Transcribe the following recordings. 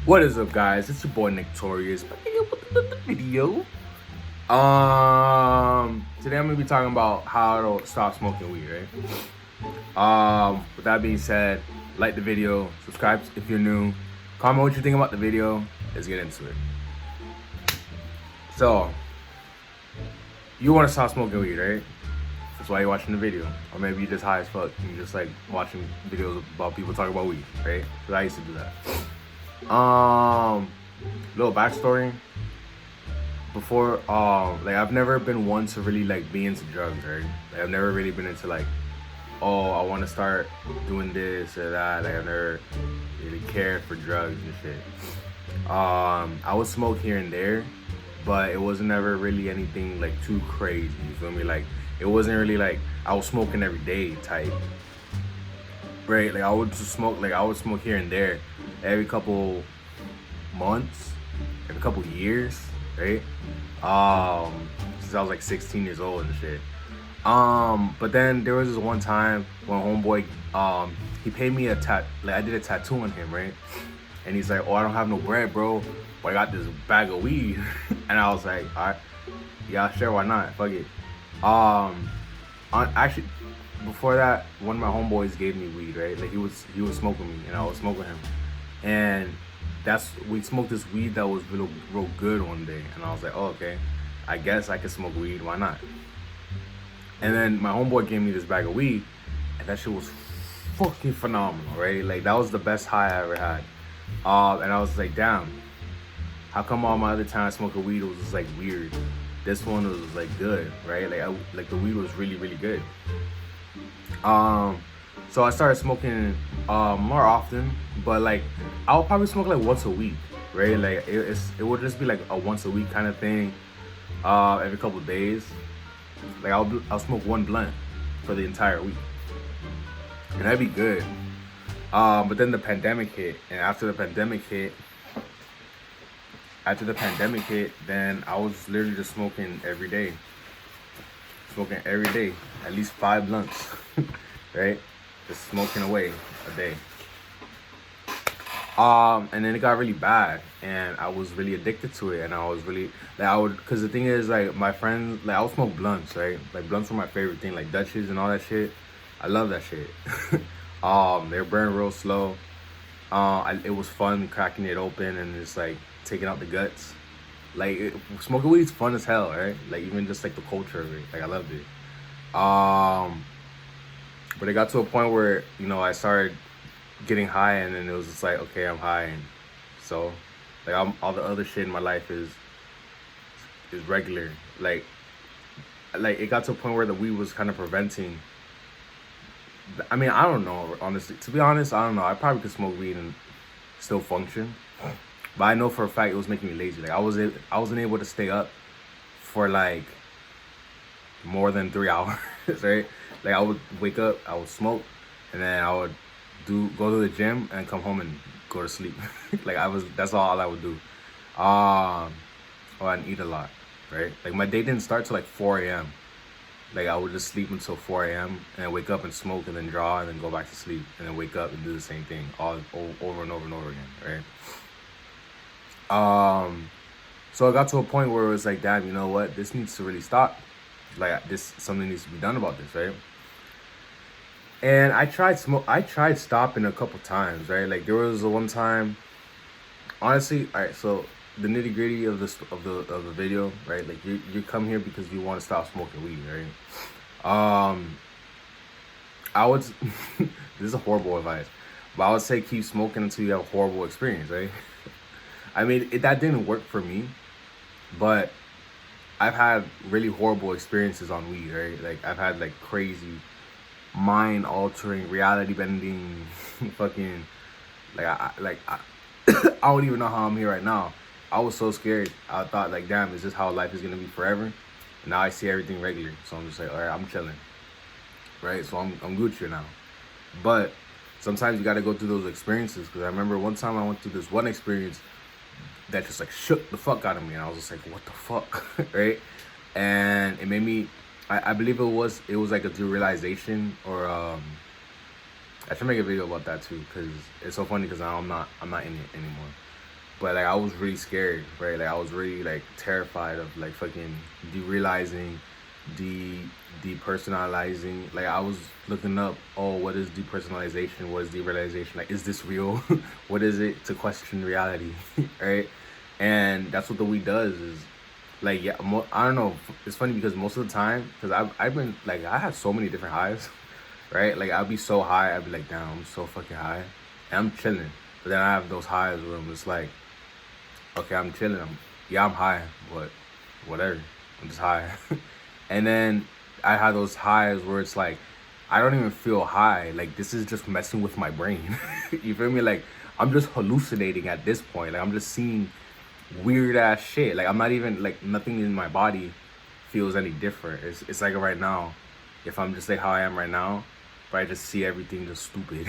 What is up, guys? It's your boy Nick Torius back again with the video. Today I'm gonna be talking about how to stop smoking weed, right? With that being said, like the video, subscribe if you're new, comment what you think about the video. Let's get into it. So, you want to stop smoking weed, right? That's why you're watching the video, or maybe you're just high as fuck and you just like watching videos about people talking about weed, right? Because I used to do that. Little backstory. Before, like I've never been one to really like be into drugs, right? Like I've never really been into like, oh, I want to start doing this or that. Like I've never really cared for drugs and shit. I would smoke here and there, but it wasn't ever really anything like too crazy. You feel me? Like it wasn't really like I was smoking every day type. Right? Like I would just smoke. Like I would smoke here and there, every couple months, every couple years, right? Since I was like 16 years old and shit. But then there was this one time when homeboy, he paid me like I did a tattoo on him, right? And he's like, oh, I don't have no bread, bro, but I got this bag of weed. And I was like, all right, yeah, sure, why not? Fuck it. Actually, before that, one of my homeboys gave me weed, right? Like he was smoking me, and I was smoking him, and we smoked this weed that was real good one day, and I was like, oh, okay, I guess I can smoke weed, why not? And then my homeboy gave me this bag of weed, and that shit was fucking phenomenal, right? Like that was the best high I ever had. And I was like, damn, how come all my other times smoking weed was just like weird? This one was like good, right? Like the weed was really good. So I started smoking more often, but like I would probably smoke like once a week, right? Like it would just be like a once a week kind of thing, every couple of days. Like I'll smoke one blunt for the entire week, and that'd be good. But then the pandemic hit, and after the pandemic hit, then I was literally just smoking every day. At least 5 blunts, right? Just smoking away a day. And then it got really bad, and I was really addicted to it, and I was really cause the thing is, like my friends, like I would smoke blunts, right? Like blunts were my favorite thing, like Dutches and all that shit. I love that shit. They're burning real slow. It was fun cracking it open and just like taking out the guts. Like smoking weed's fun as hell, right? Like even just like the culture of it, like I loved it. But it got to a point where I started getting high, and then it was just like, okay, I'm high, and so like all the other shit in my life is regular. Like it got to a point where the weed was kind of preventing. I mean, I don't know, honestly. To be honest, I don't know. I probably could smoke weed and still function. But I know for a fact it was making me lazy. Like I wasn't able to stay up for like more than 3 hours, right? Like I would wake up, I would smoke, and then I would go to the gym and come home and go to sleep. Like that's all I would do. Or I'd eat a lot, right? Like my day didn't start till like 4 a.m. Like I would just sleep until 4 a.m. and then wake up and smoke and then draw and then go back to sleep and then wake up and do the same thing all over and over and over again, right? So it got to a point where it was like, damn, you know what? This needs to really stop. Like something needs to be done about this, right? And I tried stopping a couple times, right? Like there was one time, honestly, all right, so the nitty gritty of the video, right? Like you come here because you want to stop smoking weed, right? I would this is a horrible advice, but I would say keep smoking until you have a horrible experience, right? I mean, that didn't work for me, but I've had really horrible experiences on weed, right? Like I've had like crazy, mind altering, reality bending, fucking, I I don't even know how I'm here right now. I was so scared. I thought like, damn, is this how life is gonna be forever? And now I see everything regular, so I'm just like, all right, I'm chilling, right? So I'm Gucci now. But sometimes you gotta go through those experiences, because I remember one time I went through this one experience that just like shook the fuck out of me, and I was just like, what the fuck, right? And it made me, I believe it was like a realization, or I should make a video about that too, because it's so funny, because I'm not in it anymore. but like I was really scared, right? Like I was really like terrified of like fucking derealizing, de depersonalizing. Like I was looking up, oh, what is depersonalization? What is derealization? Like, is this real? What is it? To question reality, right? And that's what the weed does. Is like, yeah, I don't know. It's funny because most of the time, because I've been like, I had so many different highs, right? Like I'd be so high, I'd be like, damn, I'm so fucking high, and I'm chilling. But then I have those highs where I'm just like, okay, I'm chilling. Yeah, I'm high, but whatever. I'm just high. And then I had those highs where it's like, I don't even feel high. Like this is just messing with my brain. You feel me? Like I'm just hallucinating at this point. Like I'm just seeing weird ass shit. Like I'm not even like nothing in my body feels any different. It's like right now, if I'm just like how I am right now, but I just see everything just stupid.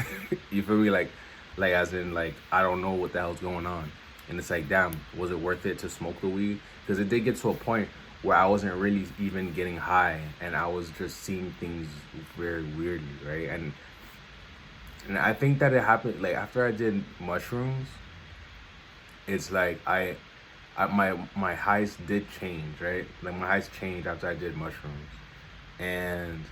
You feel me? Like as in like I don't know what the hell's going on. And it's like, damn, was it worth it to smoke the weed? Because it did get to a point where I wasn't really even getting high, and I was just seeing things very weirdly, right? And I think that it happened like after I did mushrooms. It's like my highs did change, right? Like my highs changed after I did mushrooms, and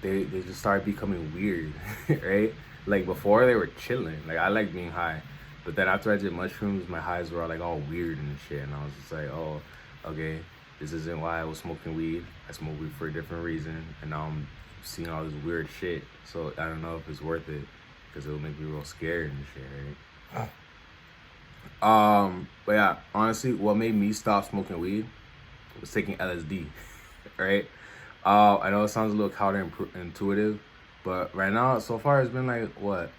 they just started becoming weird, right? Like before they were chilling. Like I like being high, but then after I did mushrooms, my highs were like all weird and shit, and I was just like, oh, okay, this isn't why I was smoking weed. I smoked weed for a different reason, and now I'm seeing all this weird shit. So I don't know if it's worth it, because it'll make me real scared and shit, right? But yeah, honestly, what made me stop smoking weed was taking LSD, right? I know it sounds a little counterintuitive, but right now, so far, it's been like what?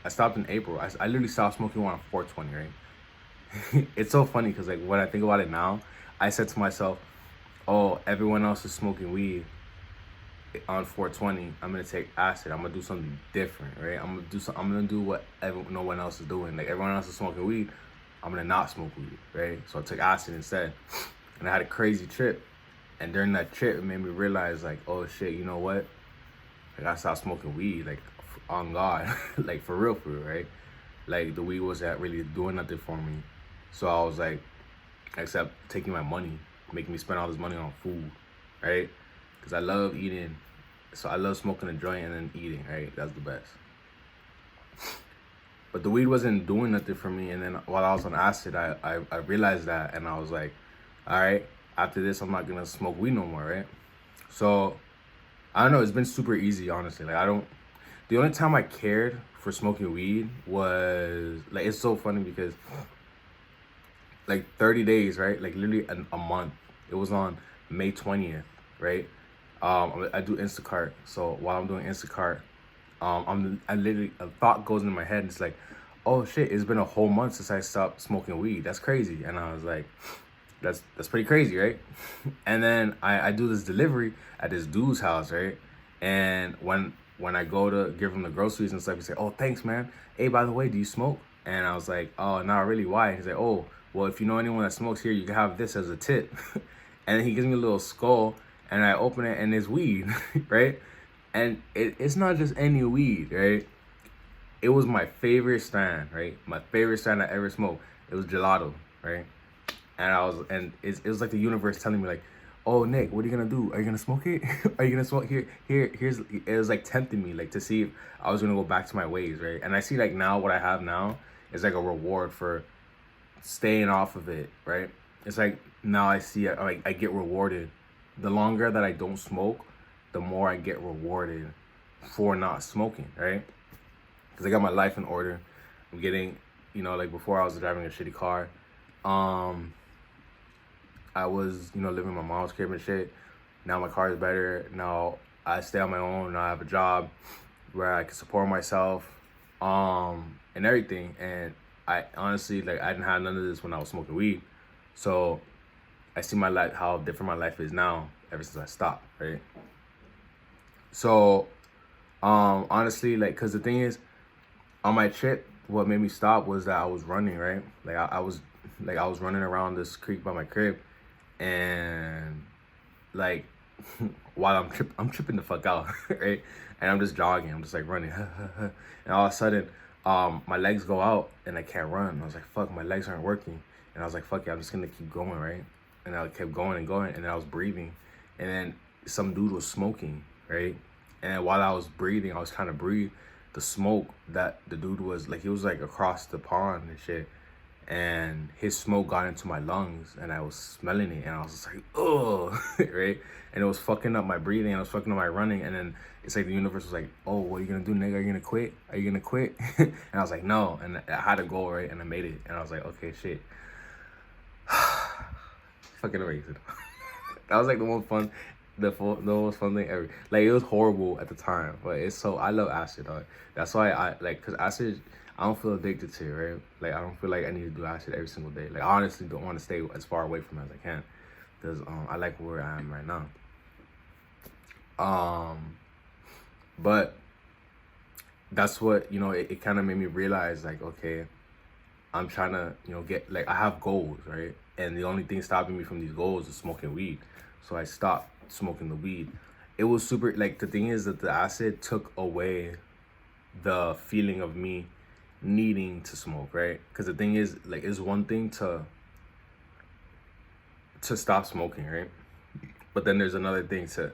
I stopped in April. I literally stopped smoking on 420, right? It's so funny because like when I think about it now, I said to myself, "Oh, everyone else is smoking weed on 420. I'm gonna take acid. I'm gonna do something different, right? I'm gonna do what no one else is doing. Like everyone else is smoking weed. I'm gonna not smoke weed, right? So I took acid instead, and I had a crazy trip. And during that trip, it made me realize, like, oh shit, you know what? Like I stopped smoking weed, like on God, like for real, right? Like the weed wasn't really doing nothing for me. So I was like, except taking my money, making me spend all this money on food, right? Because I love eating. So I love smoking a joint and then eating, right? That's the best. But the weed wasn't doing nothing for me. And then while I was on acid, I realized that. And I was like, all right, after this, I'm not going to smoke weed no more, right? So I don't know. It's been super easy, honestly. Like the only time I cared for smoking weed was, like, it's so funny because like 30 days, right? Like literally a month. It was on May 20th, right? I do Instacart. So while I'm doing Instacart, I literally, a thought goes into my head and it's like, oh shit, it's been a whole month since I stopped smoking weed. That's crazy. And I was like, that's pretty crazy, right? And then I do this delivery at this dude's house, right? And when I go to give him the groceries and stuff, he say, oh, thanks, man. Hey, by the way, do you smoke? And I was like, oh, not really. Why? He's like, oh, well, if you know anyone that smokes here, you can have this as a tip. And then he gives me a little skull, and I open it, and it's weed, right? And it's not just any weed, right? It was my favorite strand, right? My favorite strand I ever smoked. It was gelato, right? And it was like the universe telling me like, oh Nick, what are you gonna do? Are you gonna smoke it? Are you gonna smoke here's it was like tempting me like to see if I was gonna go back to my ways, right? And I see like now what I have now is like a reward for staying off of it, right? It's like now I see like I get rewarded. The longer that I don't smoke, the more I get rewarded for not smoking, right? Because I got my life in order. I'm getting, like before I was driving a shitty car. I was, living in my mom's crib and shit. Now my car is better. Now I stay on my own. Now I have a job where I can support myself, and everything. And I honestly, like, I didn't have none of this when I was smoking weed. So I see my life, how different my life is now ever since I stopped, right? So, honestly, like, cause the thing is, on my trip, what made me stop was that I was running, right? Like I was running around this creek by my crib, and like while I'm tripping the fuck out, right? And I'm just jogging, I'm just like running, and all of a sudden my legs go out and I can't run. I was like, fuck, my legs aren't working. And I was like, fuck it, I'm just gonna keep going, right? And I kept going and going, and then I was breathing. And then some dude was smoking, right? And while I was breathing, I was trying to breathe the smoke that the dude was like, he was like across the pond and shit. And his smoke got into my lungs, and I was smelling it, and I was just like, oh, right? And it was fucking up my breathing, and it was fucking up my running. And then it's like the universe was like, oh, what are you gonna do, nigga? Are you gonna quit? Are you gonna quit? And I was like, no. And I had to go, right? And I made it. And I was like, okay, shit. Fucking amazing. That was like the most fun, the most fun thing ever. Like, it was horrible at the time, but it's so, I love acid, dog. That's why I like, cause acid, I don't feel addicted to it, right? Like, I don't feel like I need to do acid every single day. Like, I honestly don't want to stay as far away from it as I can, because I like where I am right now. But that's what, you know, it kind of made me realize, like, okay, I'm trying to, you know, get, like, I have goals, right? And the only thing stopping me from these goals is smoking weed. So I stopped smoking the weed. It was super, like, the thing is that the acid took away the feeling of me needing to smoke, right? Because the thing is, like, it's one thing to stop smoking, right? But then there's another thing to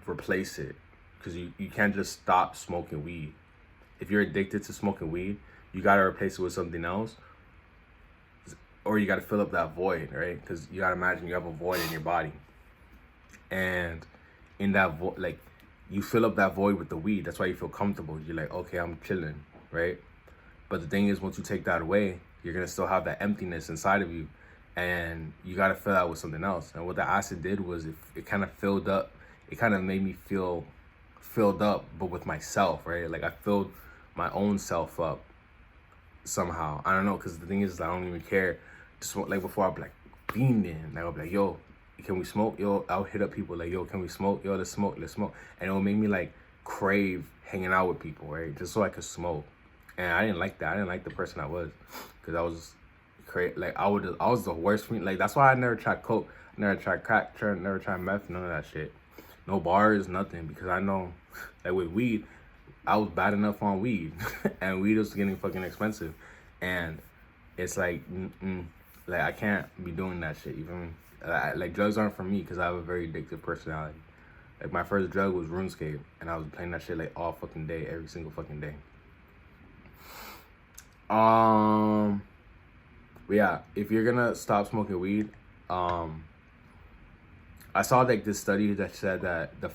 replace it, because you can't just stop smoking weed. If you're addicted to smoking weed, you got to replace it with something else, or you got to fill up that void, right? Because you got to imagine you have a void in your body, and in that void, like, you fill up that void with the weed. That's why you feel comfortable. You're like, okay, I'm chilling, right? But the thing is, once you take that away, you're gonna still have that emptiness inside of you, and you gotta fill that with something else. And what the acid did was it kind of filled up. It kind of made me feel filled up, but with myself, right? Like, I filled my own self up somehow. I don't know, because the thing is, I don't even care to smoke. Like, before, I'd be like fiending. Like, I'd be like, yo, can we smoke? Yo, I'll hit up people like, yo, can we smoke? Yo, let's smoke, let's smoke. And it would make me like crave hanging out with people, right? Just so I could smoke. And I didn't like that. I didn't like the person I was, because I was crazy. Like, I was the worst for me. Like, that's why I never tried coke, never tried crack, never tried meth, none of that shit. No bars, nothing, because I know, like, with weed, I was bad enough on weed, and weed was getting fucking expensive, and it's like, like, I can't be doing that shit. Even like, drugs aren't for me, because I have a very addictive personality. Like, my first drug was RuneScape, and I was playing that shit like all fucking day, every single fucking day. But yeah, if you're gonna stop smoking weed, I saw like this study that said that the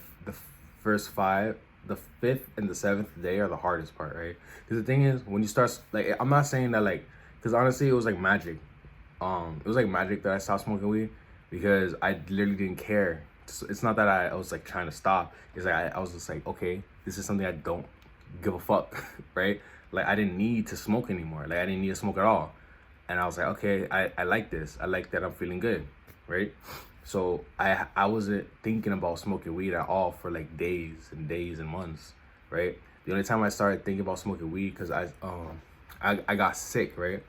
first five, the fifth and the seventh day are the hardest part, right? Because the thing is, when you start, like, I'm not saying that, like, because honestly, it was like magic. It was like magic that I stopped smoking weed, because I literally didn't care. It's not that I was like trying to stop. It's like I was just like, okay, this is something I don't give a fuck, right? Like, I didn't need to smoke anymore. Like, I didn't need to smoke at all. And I was like, okay, I like this. I like that I'm feeling good, right? So I wasn't thinking about smoking weed at all for like days and days and months, right? The only time I started thinking about smoking weed, because I got sick, right?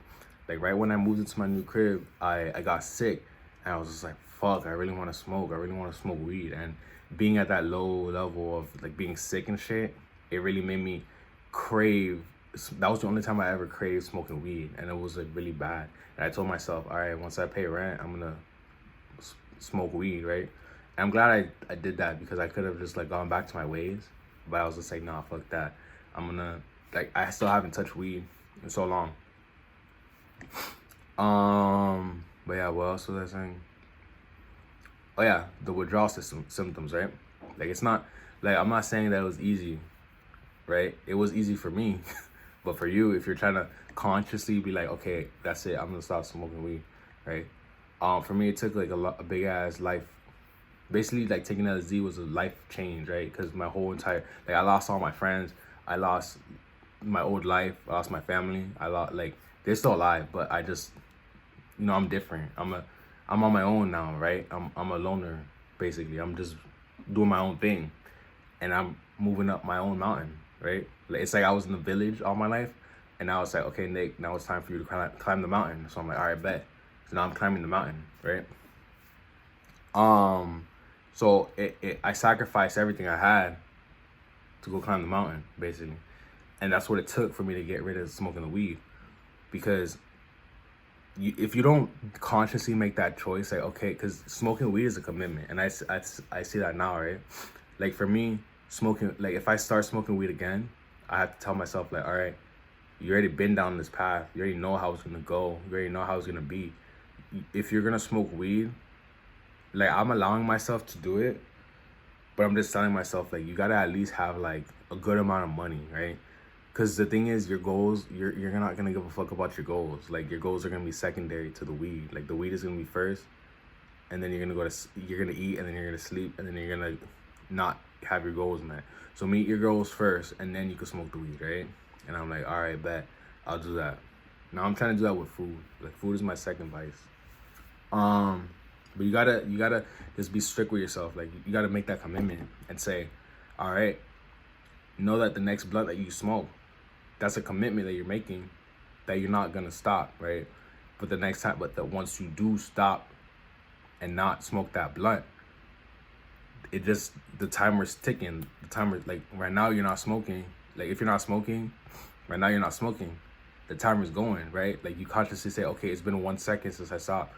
Like, right when I moved into my new crib, I got sick, and I was just like, fuck, I really want to smoke. I really want to smoke weed. And being at that low level of like being sick and shit, it really made me crave. That was the only time I ever craved smoking weed, and it was like really bad. And I told myself, all right, once I pay rent, I'm gonna smoke weed, right? And I'm glad I did that, because I could have just like gone back to my ways, but I was just like, nah, fuck that. I'm gonna, like, I still haven't touched weed in so long. But yeah, what else was I saying? Oh yeah, the withdrawal symptoms, right? Like, it's not, like, I'm not saying that it was easy, right? It was easy for me. But for you, if you're trying to consciously be like, okay, that's it, I'm gonna stop smoking weed, right? For me, it took like a big ass life. Basically, like, taking LSD was a life change, right? Because my whole entire, like, I lost all my friends, I lost my old life, I lost my family, I lost, like, they're still alive, but I just, you know, I'm different. I'm on my own now, right? I'm a loner, basically. I'm just doing my own thing, and I'm moving up my own mountain, right? Like, it's like I was in the village all my life, and now it's like, okay, Nick, now it's time for you to climb the mountain. So I'm like, all right, bet. So now I'm climbing the mountain, right? So I sacrificed everything I had to go climb the mountain, basically. And that's what it took for me to get rid of smoking the weed. Because if you don't consciously make that choice, like, okay, because smoking weed is a commitment. And I see that now, right? Like, for me, smoking, like, if I start smoking weed again, I have to tell myself, like, all right, you already been down this path. You already know how it's going to go. You already know how it's going to be. If you're going to smoke weed, like, I'm allowing myself to do it, but I'm just telling myself, like, you got to at least have, like, a good amount of money, right? Because the thing is, your goals, you're not going to give a fuck about your goals. Like, your goals are going to be secondary to the weed. Like, the weed is going to be first, and then you're going to eat, and then you're going to sleep, and then you're going to not have your goals met. So meet your goals first, and then you can smoke the weed, right? And I'm like, all right, bet, I'll do that. Now I'm trying to do that with food. Like, food is my second vice. But you gotta just be strict with yourself. Like, you gotta make that commitment and say, all right, know that the next blunt that you smoke, that's a commitment that you're making, that you're not gonna stop, right? But the next time, once you do stop and not smoke that blunt, the timer's ticking. The timer, like, right now you're not smoking. Like, if you're not smoking, right now you're not smoking. The timer's going, right? Like, you consciously say, okay, it's been 1 second since I stopped.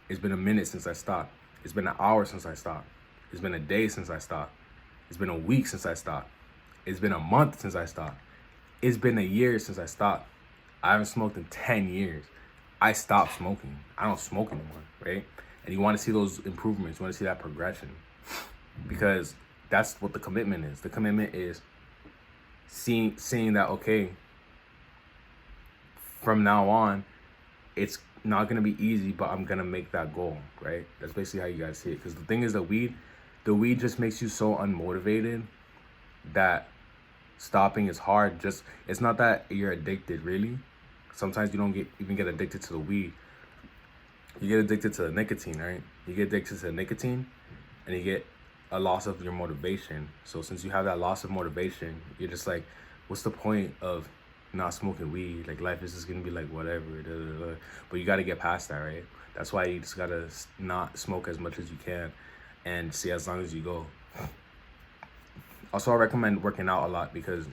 It's been a minute since I stopped. It's been an hour since I stopped. It's been a day since I stopped. It's been a week since I stopped. It's been a month since I stopped. It's been a year since I stopped. I haven't smoked in 10 years. I stopped smoking. I don't smoke anymore, right? And you want to see those improvements. You want to see that progression. Because that's what the commitment is. The commitment is seeing that, okay, from now on, it's not going to be easy, but I'm going to make that goal, right? That's basically how you guys see it. Because the thing is, the weed just makes you so unmotivated that stopping is hard. It's not that you're addicted, really. Sometimes you don't even get addicted to the weed. You get addicted to the nicotine, right? You get addicted to the nicotine, and you get a loss of your motivation. So since you have that loss of motivation, you're just like, what's the point of not smoking weed? Like, life is just gonna be like whatever. But you got to get past that, right? That's why you just gotta not smoke as much as you can and see as long as you go. Also, I recommend working out a lot because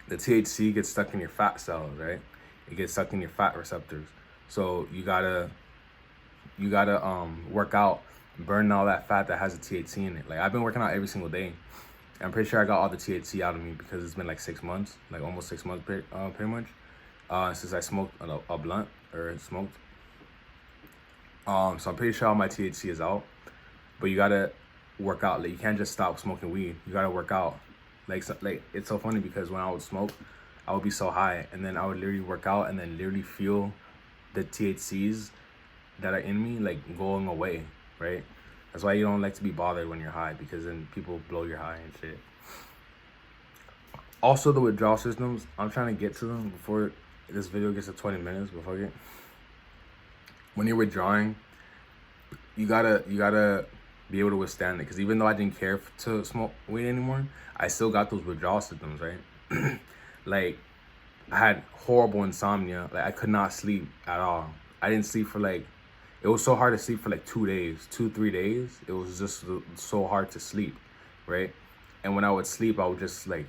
the THC gets stuck in your fat cells, right? It gets stuck in your fat receptors. So you gotta work out, burn all that fat that has the THC in it. Like, I've been working out every single day. I'm pretty sure I got all the THC out of me because it's been like 6 months, like almost 6 months, pretty much, since I smoked a blunt or smoked. So I'm pretty sure all my THC is out. But you gotta work out. Like, you can't just stop smoking weed. You gotta work out. Like it's so funny because when I would smoke, I would be so high, and then I would literally work out and then literally feel the THCs that are in me like going away, right? That's why you don't like to be bothered when you're high, because then people blow your high and shit. Also, the withdrawal systems, I'm trying to get to them before this video gets to 20 minutes. Before I get, when you're withdrawing, you gotta be able to withstand it. Because even though I didn't care to smoke weed anymore, I still got those withdrawal symptoms, right? Like, I had horrible insomnia. Like, I could not sleep at all. I didn't sleep for like, it was so hard to sleep for like 3 days. It was just so hard to sleep, right? And when I would sleep, I would just like,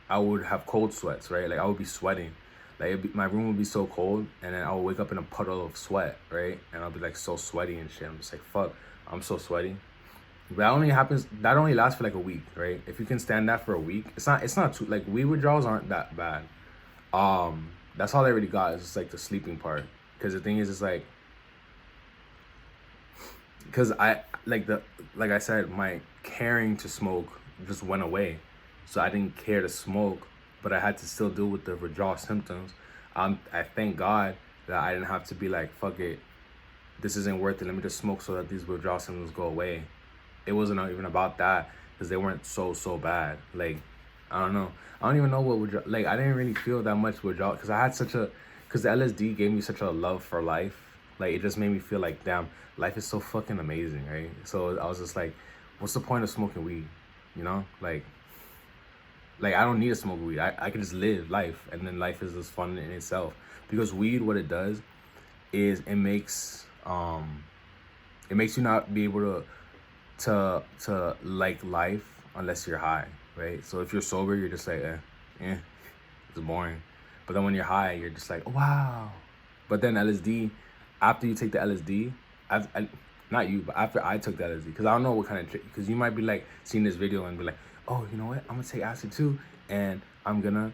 I would have cold sweats, right? Like, I would be sweating. Like, my room would be so cold, and then I would wake up in a puddle of sweat, right? And I'll be like so sweaty and shit. I'm just like, fuck, I'm so sweaty. But that only lasts for like a week, right? If you can stand that for a week, it's not too, like, weed withdrawals aren't that bad. That's all they really got is just like the sleeping part. Because the thing is, it's like, because like I said, my caring to smoke just went away. So I didn't care to smoke, but I had to still deal with the withdrawal symptoms. I thank God that I didn't have to be like, fuck it, this isn't worth it, let me just smoke so that these withdrawal symptoms go away. It wasn't even about that, because they weren't so bad. Like, I don't know. I don't even know what withdrawal, like, I didn't really feel that much withdrawal, because because the LSD gave me such a love for life. Like, it just made me feel like, damn, life is so fucking amazing, right? So I was just like, what's the point of smoking weed? You know? Like I don't need to smoke weed. I can just live life, and then life is just fun in itself. Because weed, what it does is it makes you not be able to like life unless you're high, right? So if you're sober, you're just like, It's boring. But then when you're high, you're just like, wow. But then LSD, after you take the LSD, not you, but after I took the LSD, because I don't know what kind of trick, because you might be like seeing this video and be like, oh, you know what? I'm gonna take acid too, and I'm gonna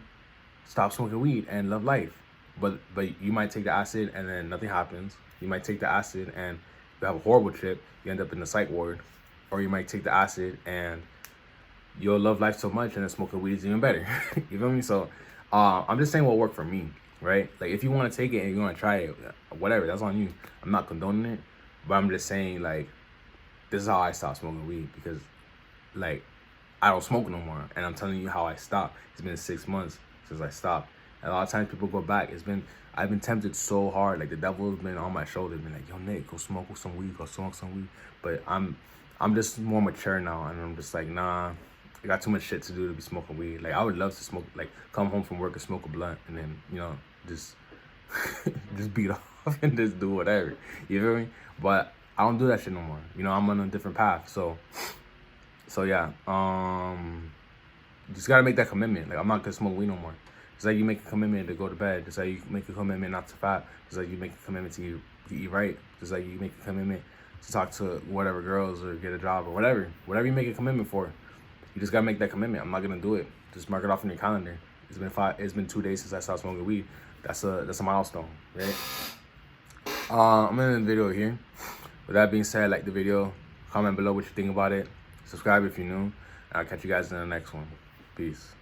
stop smoking weed and love life. But you might take the acid and then nothing happens. You might take the acid and you have a horrible trip. You end up in the psych ward. Or you might take the acid and you'll love life so much and then smoking weed is even better. You feel me? So I'm just saying what worked for me, right? Like if you want to take it and you want to try it, whatever, that's on you. I'm not condoning it, but I'm just saying like this is how I stopped smoking weed, because like I don't smoke no more, and I'm telling you how I stopped. It's been 6 months since I stopped. And a lot of times people go back. I've been tempted so hard. Like the devil's been on my shoulder, been like, yo Nick, go smoke some weed, go smoke some weed. But I'm just more mature now, and I'm just like, nah, I got too much shit to do to be smoking weed. Like I would love to smoke, like come home from work and smoke a blunt, and then just just beat off and just do whatever. You feel me? But I don't do that shit no more. I'm on a different path. So yeah, just gotta make that commitment. Like I'm not gonna smoke weed no more. Just like you make a commitment to go to bed. Just like you make a commitment not to fat. Just like you make a commitment to eat right. Just like you make a commitment to talk to whatever girls or get a job or whatever. Whatever you make a commitment for, you just gotta make that commitment. I'm not gonna do it. Just mark it off in your calendar. It's been 2 days since I stopped smoking weed. That's a milestone, right? I'm gonna end the video here. With that being said, like the video, comment below what you think about it. Subscribe if you're new. And I'll catch you guys in the next one. Peace.